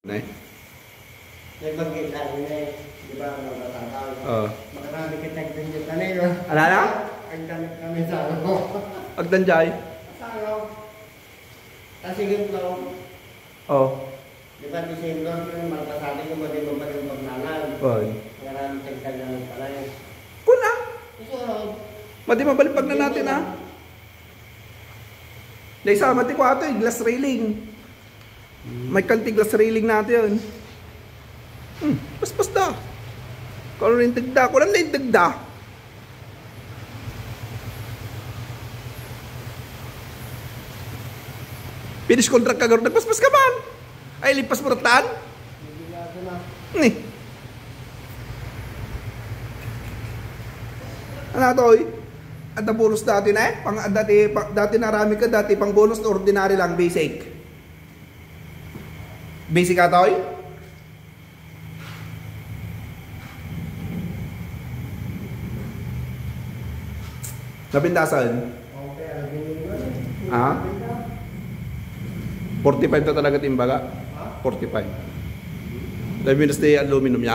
Này. Yang bagi saya ini, di bawah nama tahu. Makanya kita tunjukkan ini. Ada ada? Kami salah. Agdanjay. Salah. Kasi gitu. Oh. Di ba di sini yung magkasali ko ba din ba yung pagnalan? Oh. Ngayon tingnan ng palay. Kuna. Ito. Mati mabalipag na natin ha. Dahil sa mati ko ato glass railing. May kanti glass railing natin. Pas-pas da. Kung ano rin tagda. Kung ano rin tagda. Finish contract ka garo. Nagpas-pas ka man. Ay, lipas mo ratan. Ni. Ano to eh? At bonus dati na eh. Dati narami ka. Dati pang bonus na ordinary lang. Basic. Basic atoy? Napindasan? Ah? 45 na talaga timbaga? 45. Dahil minus na yung aluminum niya.